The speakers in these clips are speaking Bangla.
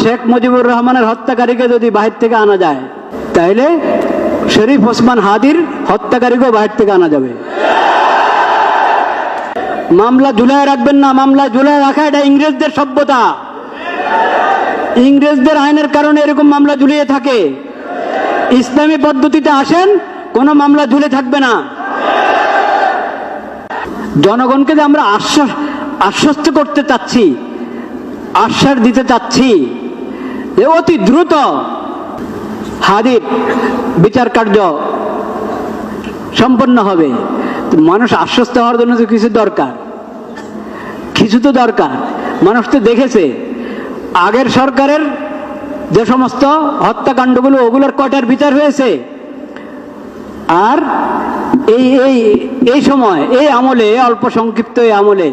শেখ মুজিবুর রহমানের হত্যাকারীকে যদি বাহির থেকে আনা যায়, তাহলে শরীফ ওসমান হাদির হত্যাকারীকেও বাহির থেকে আনা যাবে। মামলা ঝুলায় রাখবেন না, মামলা ঝুলায় রাখা এটা ইংরেজদের সভ্যতা। ইংরেজদের আইনের কারণে এরকম মামলা ঝুলিয়ে থাকে। ইসলামী পদ্ধতিতে আসেন, কোনো মামলা ঝুলে থাকবে না। জনগণকে যে আমরা আশ্বস্ত করতে চাচ্ছি, আশ্বাস দিতে চাচ্ছি যে অতি দ্রুত হাদির বিচার কার্য সম্পন্ন হবে। মানুষ আশ্বস্ত হওয়ার জন্য তো কিছু দরকার, কিছু তো দরকার। মানুষ তো দেখেছে আগের সরকারের যে সমস্ত হত্যাকাণ্ডগুলো, ওগুলোর কয়টার বিচার হয়েছে, আর এই সময়, এই আমলে, অল্প সংক্ষিপ্ত এই আমলে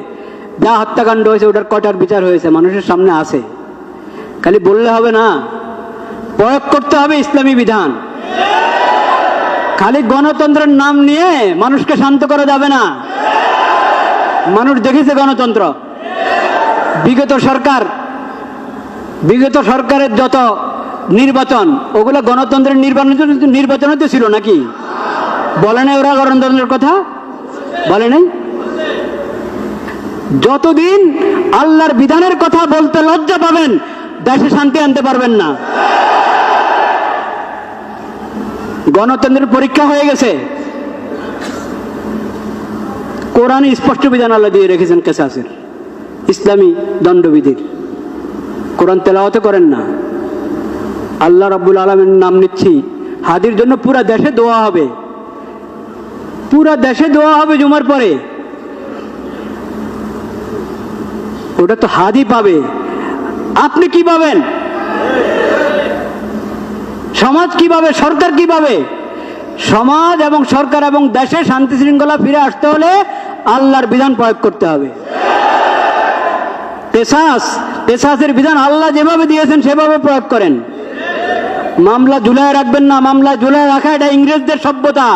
যা হত্যাকাণ্ড হয়েছে ওটার কয়টার বিচার হয়েছে মানুষের সামনে আছে। খালি বললে হবে না, প্রয়োগ করতে হবে ইসলামী বিধান। খালি গণতন্ত্রের নাম নিয়ে মানুষকে শান্ত করা যাবে না। মানুষ দেখেছে গণতন্ত্র। বিগত সরকারের যত নির্বাচন, ওগুলো গণতন্ত্রের নির্বাচনে তো ছিল নাকি? বলে নাই ওরা গণতন্ত্রের কথা? বলে নাই? যতদিন আল্লাহর বিধানের কথা বলতে লজ্জা পাবেন, দেশে শান্তি আনতে পারবেন না। গণতন্ত্রের পরীক্ষা হয়ে গেছে। কোরআনে স্পষ্ট বিধান আল্লাহ দিয়ে রেখেছেন কেসাসের, ইসলামী দণ্ডবিধির। কোরআন তেলাওয়াত করেন না। আল্লাহ রাব্বুল আলামিনের নাম নিচ্ছি, হাদির জন্য পুরা দেশে দোয়া হবে, পুরা দেশে দোয়া হবে জুমার পরে। ওটা তো হাদি পাবে, আপনি কি পাবেন? সমাজ কি পাবে? সরকার কি পাবে? সমাজ এবং সরকার এবং দেশে শান্তি শৃঙ্খলা ফিরে আসতে হলে আল্লাহর বিধান প্রয়োগ করতে হবে। কেসাসের বিধান আল্লাহ যেভাবে দিয়েছেন সেভাবে প্রয়োগ করেন। মামলা ঝুলায় রাখবেন না, মামলা ঝুলায় রাখা এটা ইংরেজদের সভ্যতা।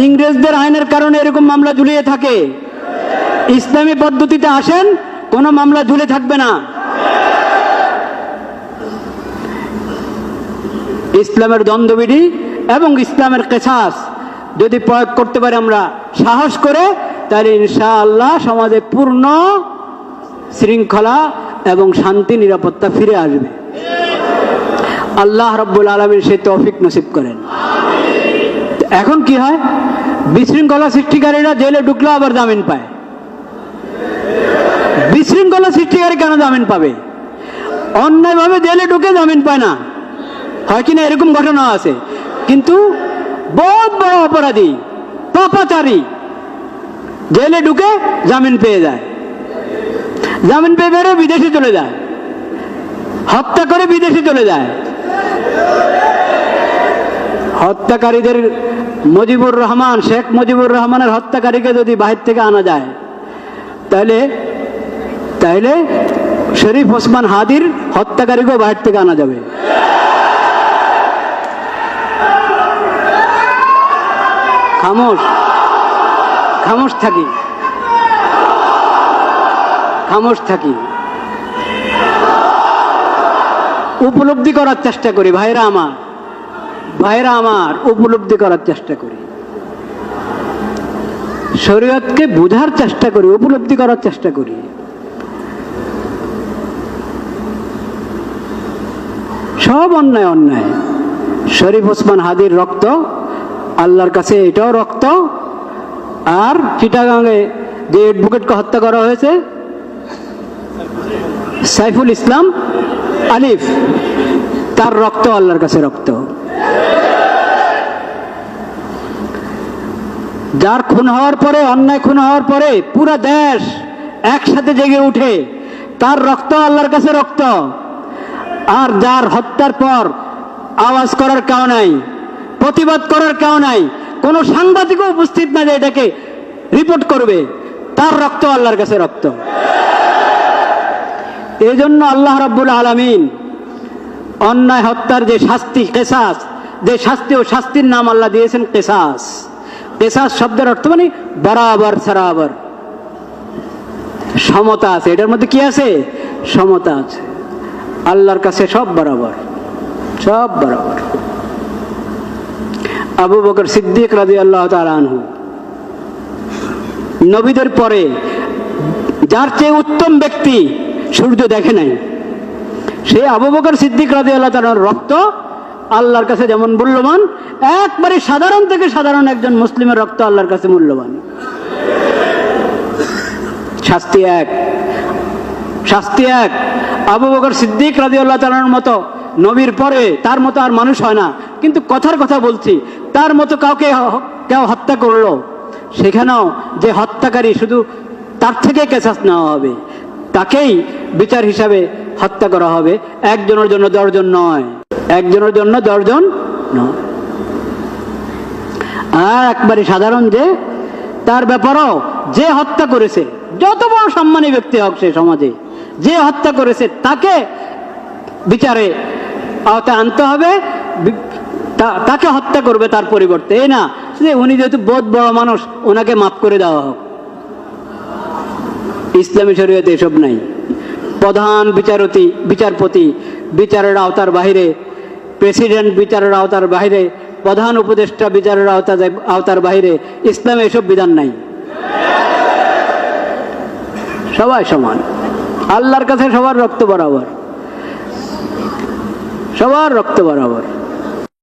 ইংরেজদের আইনের কারণে এরকম মামলা ঝুলিয়ে থাকে। ইসলামী পদ্ধতিতে আসেন, কোনো মামলা ঝুলে থাকবে না। ইসলামের দ্বন্দ্ববিধি এবং ইসলামের কেসাস যদি প্রয়োগ করতে পারি আমরা সাহস করে, তাহলে ইনশাআল্লাহ সমাজে পূর্ণ শৃঙ্খলা এবং শান্তি নিরাপত্তা ফিরে আসবে। আল্লাহ রাব্বুল আলামিন সেই তৌফিক নসিব করেন। এখন কি হয়? বিশৃঙ্খলা সৃষ্টিকারীরা জেলে ঢুকলে আবার জামিন পায়। বিশৃঙ্খলা সৃষ্টিকারী কেন জামিন পাবে? অন্যায়ভাবে জেলে ঢুকে জামিন পায় না, হয় কিনা? এরকম ঘটনা আছে। কিন্তু বহুত বড় অপরাধী, পাপাচারী জেলে ঢুকে জামিন পেয়ে যায়, জামিন পেয়ে বেরো বিদেশে চলে যায়, হত্যা করে বিদেশে চলে যায়। হত্যাকারীদের মুজিবুর রহমান, শেখ মুজিবুর রহমানের হত্যাকারীকে যদি বাহির থেকে আনা যায়, তাহলে শরীফ ওসমান হাদির হত্যাকারীকেও বাহির থেকে আনা যাবে। খামোশ থাকি, উপলব্ধি করার চেষ্টা করি। ভাইরা আমার, উপলব্ধি করার চেষ্টা করি, শরীয়তকে বোঝার চেষ্টা করি, উপলব্ধি করার চেষ্টা করি। সব অন্যায়। শরীফ ওসমান হাদির রক্ত আল্লাহর কাছে এটাও রক্ত, আর চিটাগাঙে যে অ্যাডভোকেটকে হত্যা করা হয়েছে, সাইফুল ইসলাম আলিফ, তার রক্ত আল্লাহর কাছে রক্ত। যার খুন হওয়ার পরে, অন্যায় খুন হওয়ার পরে পুরা দেশ একসাথে জেগে উঠে, তার রক্ত আল্লাহর কাছে রক্ত। আর যার হত্যার পর আওয়াজ করার কেউ নাই, প্রতিবাদ করার কেউ নাই, কোনো সাংবাদিকও উপস্থিত না যে এটাকে রিপোর্ট করবে, তার রক্ত আল্লাহর কাছে রক্ত। এই জন্য আল্লাহ রাব্বুল আলামিন অন্যায় হত্যার যে শাস্তি, কেসাস, যে শাস্তি, ও শাস্তির নাম আল্লাহ দিয়েছেন কেসাস। কেসাস শব্দের অর্থ মানে বরাবর সরাবর, সমতা আছে। এটার মধ্যে কি আছে? সমতা আছে। আল্লাহর কাছে সব বরাবর, সব বরাবর। আবু বকর সিদ্দিক রাদিয়াল্লাহু তাআলা আনহু, নবীদের পরে যার চেয়ে উত্তম ব্যক্তি সূর্য দেখে নাই, সে আবু বকর সিদ্দিক রাদিয়াল্লাহু তাআলার রক্ত আল্লাহর কাছে যেমন মূল্যবান, একবারে সাধারণ থেকে সাধারণ একজন মুসলিমের রক্ত আল্লাহর কাছে মূল্যবান। শাস্তি এক, শাস্তি এক। আবু বকর সিদ্দিক রাদিয়াল্লাহু তাআলার মতো নবীর পরে তার মতো আর মানুষ হয় না, কিন্তু কথার কথা বলছি, তার মতো কাউকে কেউ হত্যা করলো, সেখানেও যে হত্যাকারী শুধু তার থেকে কেসাস নেওয়া হবে, তাকেই বিচার হিসাবে হত্যা করা হবে। একজনের জন্য 10 জন নয়, একজনের জন্য 10 জন নয়। আর একবারে সাধারণ যে, তার ব্যাপারেও যে হত্যা করেছে, যত বড় সম্মানী ব্যক্তি হোক সে সমাজে, যে হত্যা করেছে তাকে বিচারে আওতায় আনতে হবে, তাকে হত্যা করবে তার পরিবর্তে। এই না যে উনি যেহেতু বহুত বড় মানুষ ওনাকে মাফ করে দেওয়া হোক। ইসলামী শরীয়তে এসব নাই। প্রধান বিচারপতি বিচারের আওতার বাইরে, প্রেসিডেন্ট বিচারের আওতার বাইরে, প্রধান উপদেষ্টা বিচারের আওতার বাইরে। ইসলামে এসব বিধান নাই। সবাই সমান, আল্লাহর কাছে সবার রক্ত বরাবর, সবার রক্ত বরাবর।